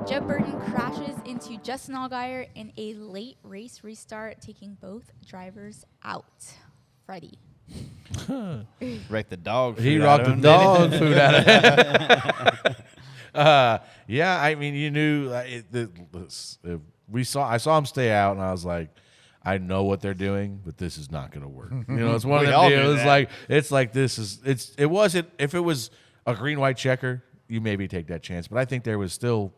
Jeb Burton crashes into Justin Allgaier in a late race restart, taking both drivers out. Freddie. Wrecked the dog food. He out rocked of the him, dog food out of it. Yeah, I mean, you knew I saw him stay out, and I was like, I know what they're doing, but this is not going to work. You know, it's one of them deals. It wasn't. If it was a green-white checker, you maybe take that chance. But I think there was still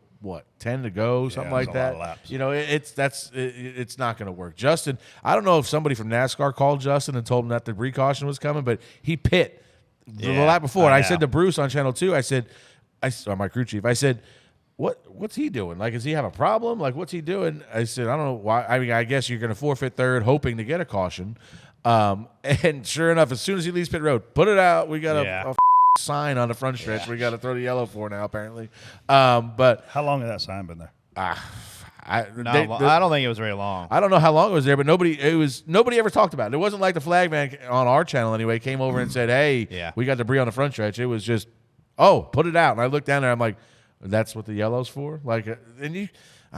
10 to go, something like that. A lot of laps. You know, it's not going to work. Justin, I don't know if somebody from NASCAR called Justin and told him that the precaution was coming, but he pit the lap before. And I said to Bruce on Channel 2, I said, my crew chief, I said, what's he doing? Like, does he have a problem? Like, what's he doing? I said, I don't know why. I mean, I guess you're going to forfeit third, hoping to get a caution. And sure enough, as soon as he leaves pit road, put it out. We got a sign on the front stretch. We got to throw the yellow for now, apparently. But how long has that sign been there? I don't think it was very long. I don't know how long it was there, but nobody ever talked about it. It wasn't like the flag man on our channel anyway came over and said, "Hey, we got debris on the front stretch." It was just, put it out. And I looked down there. I'm like, that's what the yellow's for? Like, there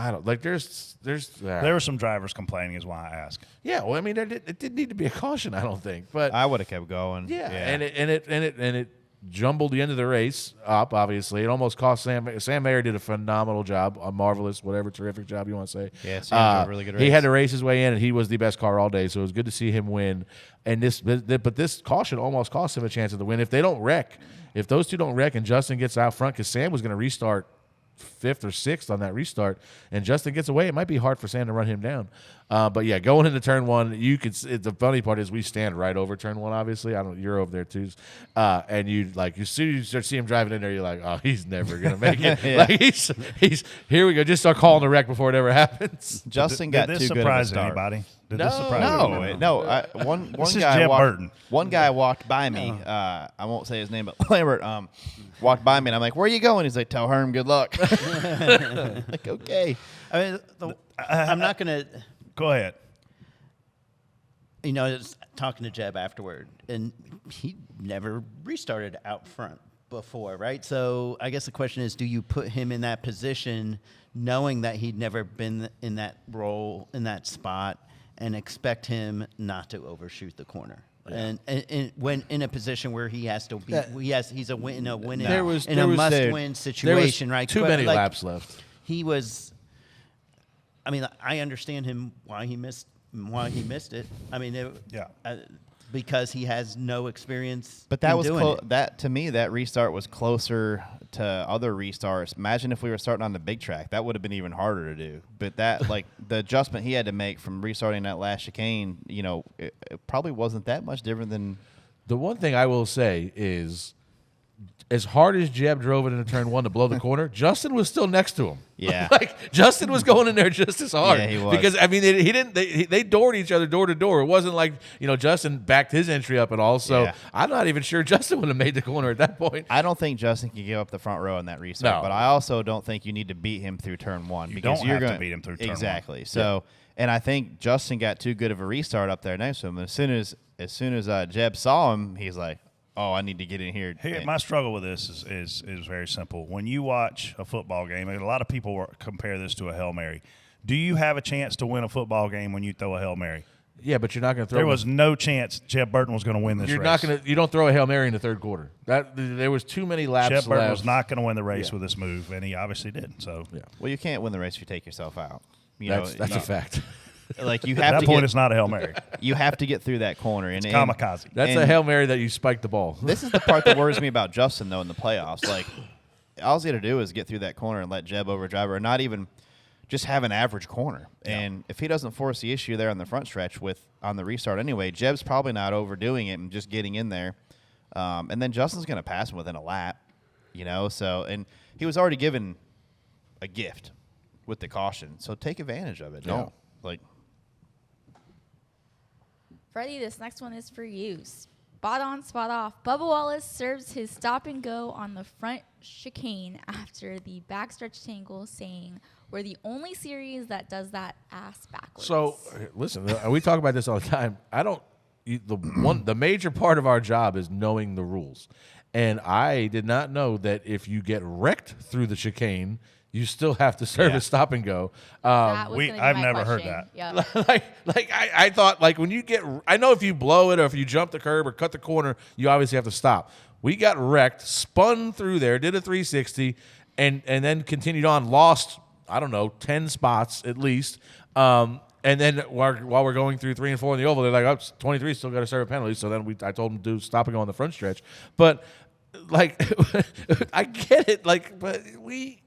were some drivers complaining, is why I asked. Yeah, well, I mean, it didn't need to be a caution, I don't think. But I would have kept going. Yeah. And it jumbled the end of the race up. Obviously, it almost cost Sam Mayer did a phenomenal job, a marvelous, whatever, terrific job you want to say. Yeah, Sam did a really good race. He had to race his way in, and he was the best car all day. So it was good to see him win. And this caution almost cost him a chance at the win. If they don't wreck. If those two don't wreck and Justin gets out front, because Sam was going to restart 5th or 6th on that restart, and Justin gets away, it might be hard for Sam to run him down. But yeah, going into turn one, you could. The funny part is we stand right over turn one. Obviously, you're over there too, and as soon as you start seeing him driving in there, you're like, oh, he's never gonna make it. Like he's here we go. Just start calling the wreck before it ever happens. Justin got too good of a start. Anybody? No. One guy walked by me. I won't say his name, but Lambert walked by me, and I'm like, "Where are you going?" He's like, "Tell Herm good luck." Like, okay. I mean, I'm not gonna. Go ahead. You know, I was talking to Jeb afterward, and he never restarted out front before, right? So I guess the question is, do you put him in that position knowing that he'd never been in that role, in that spot, and expect him not to overshoot the corner? Yeah. And when in a position where he has to be, he's a must-win situation, right? Too many laps left. He was. I mean, I understand him why he missed it. I mean, because he has no experience. But that was that to me. That restart was closer to other restarts. Imagine if we were starting on the big track. That would have been even harder to do. But that, like, the adjustment he had to make from restarting that last chicane, you know, it probably wasn't that much different than. The one thing I will say is, as hard as Jeb drove it into turn one to blow the corner, Justin was still next to him. Yeah, like Justin was going in there just as hard. Yeah, he was. Because I mean, they doored each other door to door. It wasn't like Justin backed his entry up and all. So I'm not even sure Justin would have made the corner at that point. I don't think Justin can give up the front row in that restart. No. But I also don't think you need to beat him through turn one because you're going to beat him through turn one. Exactly. So, and I think Justin got too good of a restart up there next to him. As soon as Jeb saw him, he's like, oh, I need to get in here. My struggle with this is very simple. When you watch a football game, and a lot of people compare this to a Hail Mary. Do you have a chance to win a football game when you throw a Hail Mary? Yeah, but you're not going to throw. There was no chance Jeb Burton was going to win this race. You don't throw a Hail Mary in the third quarter. There was too many laps left. Jeb Burton was not going to win the race with this move, and he obviously did. So, well, you can't win the race if you take yourself out. That's a fact. Like you have at that point, it's not a Hail Mary. You have to get through that corner. It's kamikaze. That's a Hail Mary that you spike the ball. This is the part that worries me about Justin, though, in the playoffs. Like, all he's got to do is get through that corner and let Jeb overdrive, or not even just have an average corner. Yeah. And if he doesn't force the issue there on the front stretch on the restart anyway, Jeb's probably not overdoing it and just getting in there. And then Justin's going to pass him within a lap, So, and he was already given a gift with the caution, so take advantage of it. Don't Freddie, this next one is for you. Spot on, spot off. Bubba Wallace serves his stop and go on the front chicane after the backstretch tangle, saying, "We're the only series that does that ass backwards." So, listen, we talk about this all the time. The major part of our job is knowing the rules. And I did not know that if you get wrecked through the chicane, you still have to serve a stop and go. That was gonna be I've my never heard question. that. Yep. I thought like when you get, I know if you blow it or if you jump the curb or cut the corner, you obviously have to stop. We got wrecked, spun through there, did a 360, and then continued on, lost, I don't know, 10 spots at least. And then while we're going through 3 and 4 in the oval, they're like, oh, 23 still got to serve a penalty. So then I told them to stop and go on the front stretch. But like, I get it. Like, but we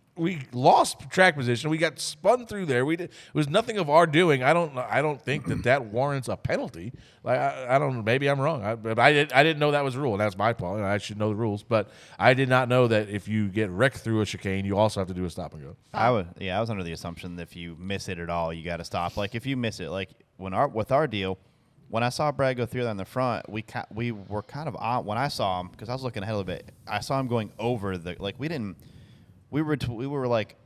lost track position. We got spun through there. It was nothing of our doing. I don't think that warrants a penalty. Like I don't. Maybe I'm wrong. I didn't know that was a rule. And that's my fault. I should know the rules. But I did not know that if you get wrecked through a chicane, you also have to do a stop and go. I was under the assumption that if you miss it at all, you got to stop. Like if you miss it, like with our deal, when I saw Brad go through there in the front, we were kind of on when I saw him because I was looking ahead a little bit. I saw him going over the we were like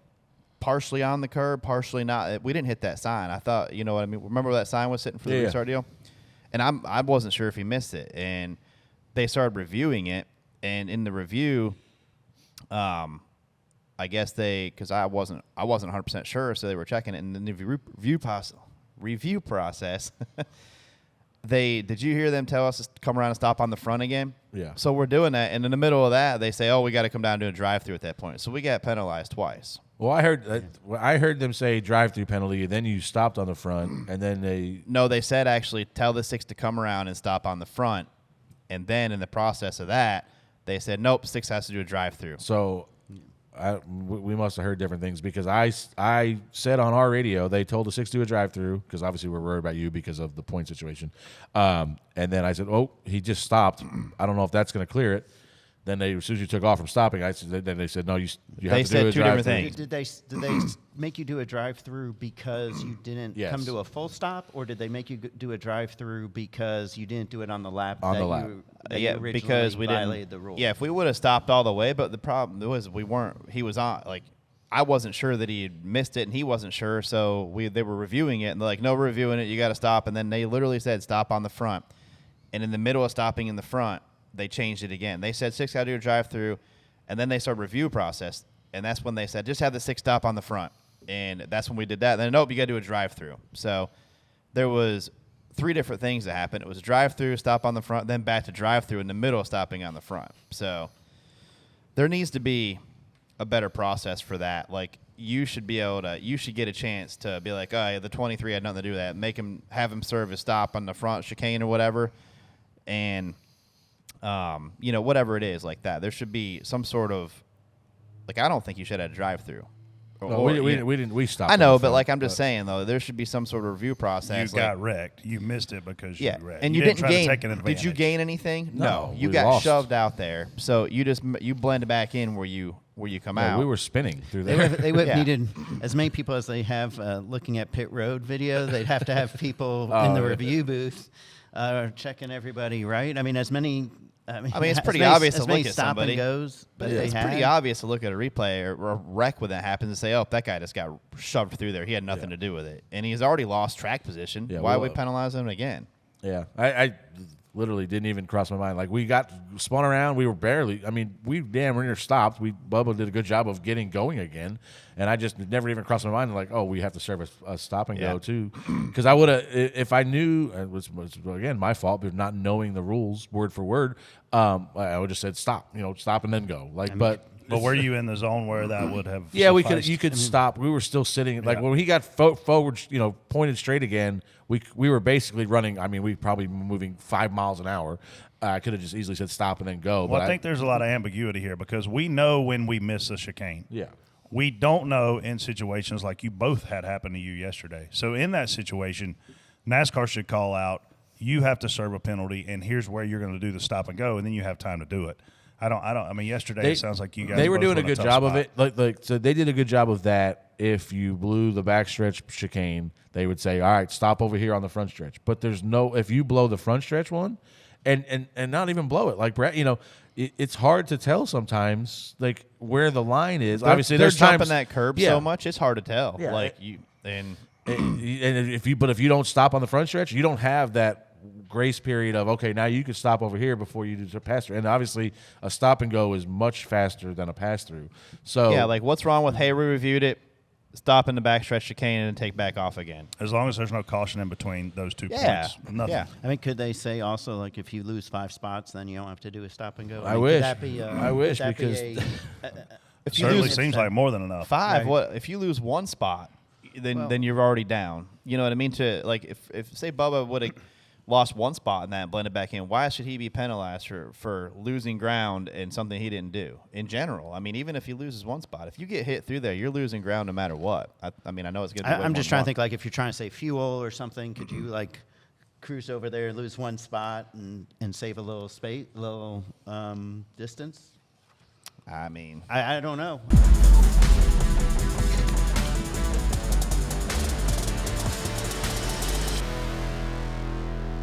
partially on the curb, partially not. We didn't hit that sign. I thought, you know what I mean? Remember where that sign was sitting for the restart deal? And I wasn't sure if he missed it. And they started reviewing it. And in the review, I guess because I wasn't 100% sure, so they were checking it. And in the review process, did you hear them tell us to come around and stop on the front again? Yeah. So we're doing that, and in the middle of that, they say, "Oh, we got to come down and do a drive-through at that point." So we got penalized twice. Well, I heard them say drive-through penalty, and then you stopped on the front, and then they said actually tell the 6 to come around and stop on the front, and then in the process of that, they said nope, 6 has to do a drive-through. So we must have heard different things because I said on our radio they told the 6 to do a drive-through because obviously we're worried about you because of the point situation, and then I said, oh, he just stopped. I don't know if that's going to clear it. Then as soon as you took off from stopping, then they said no, you have to do a drive-through. They said two different things. Did they make you do a drive-through because you didn't come to a full stop, or did they make you do a drive-through because you didn't do it on the lap? Because we violated the rule. Yeah, if we would have stopped all the way, but the problem was we weren't. He was on I wasn't sure that he had missed it, and he wasn't sure, so they were reviewing it, and they're like, no, we're reviewing it. You got to stop, and then they literally said stop on the front, and in the middle of stopping in the front, they changed it again. They said 6 got to do a drive-through, and then they started review process, and that's when they said just have the 6 stop on the front, and that's when we did that. Then nope, you got to do a drive-through. So there was 3 different things that happened. It was a drive-through, stop on the front, then back to drive-through in the middle of stopping on the front. So there needs to be a better process for that. Like you should get a chance to be like, oh, yeah, the 23 had nothing to do with that. Have him serve his stop on the front chicane or whatever, and whatever it is like that. There should be some sort of I don't think you should have a drive-through. No, we stopped. I know, but I'm just saying though, there should be some sort of review process. You got wrecked. You missed it because you wrecked. And you didn't try gain. to take an advantage. Did you gain anything? No, you we got lost. shoved out there. So you blended back in where you come out. We were spinning through there. They would have needed as many people as they have looking at pit road video. They'd have to have people in the review booth checking everybody, right? I mean, as many. I mean, it's pretty obvious to look at stop somebody. And goes, but it's pretty obvious to look at a replay or a wreck when that happens and say, "Oh, that guy just got shoved through there. He had nothing to do with it, and he's already lost track position. Why are we penalizing him again?" Yeah, I literally didn't even cross my mind. Like we got spun around. We were barely. I mean, we damn near stopped. Bubba did a good job of getting going again, and I just never even crossed my mind. Like, oh, we have to serve a stop and go too, because I would have if I knew. It was again my fault, but not knowing the rules word for word. I would just said stop. Stop and then go. But were you in the zone where that would have? Yeah, sufficed? You could stop. We were still sitting. Like when he got forward, pointed straight again. We were basically running. I mean, we probably moving 5 miles an hour. I could have just easily said stop and then go. Well, but I think there's a lot of ambiguity here because we know when we miss a chicane. Yeah. We don't know in situations like you both had happen to you yesterday. So in that situation, NASCAR should call out, you have to serve a penalty, and here's where you're going to do the stop and go, and then you have time to do it. I mean, yesterday it sounds like you guys. They were both doing a good job of it. So they did a good job of that. If you blew the backstretch chicane, they would say, "All right, stop over here on the front stretch." But there's no. If you blow the front stretch one, and not even blow it, like Brett, it's hard to tell sometimes, like where the line is. Obviously, they're there's jumping times that curb so much, it's hard to tell. Yeah. And if you don't stop on the front stretch, you don't have that grace period of, okay, now you can stop over here before you do the pass through. And obviously, a stop and go is much faster than a pass through. So Yeah, like what's wrong with, hey, we reviewed it, stop in the backstretch chicane and take back off again. As long as there's no caution in between those 2 Yeah, points, nothing. yeah. I mean, could they say also, like, if you lose 5 spots, then you don't have to do a stop and go? I mean, wish. Could that be, I wish, could that be because- It If you certainly lose seems like more than enough. 5, Right. if you lose 1 spot, then Well- then you're already down. You know what I mean? To like, if say Bubba would have lost 1 spot in that and blended back in, why should he be penalized for losing ground and something he didn't do? In general, I mean, even if he loses 1 spot, if you get hit through there, you're losing ground no matter what. I mean, I know it's going to be. I'm just trying to think, like, if you're trying to save fuel or something, could you, like, cruise over there, lose 1 spot, and save a little space, distance? I mean, I don't know.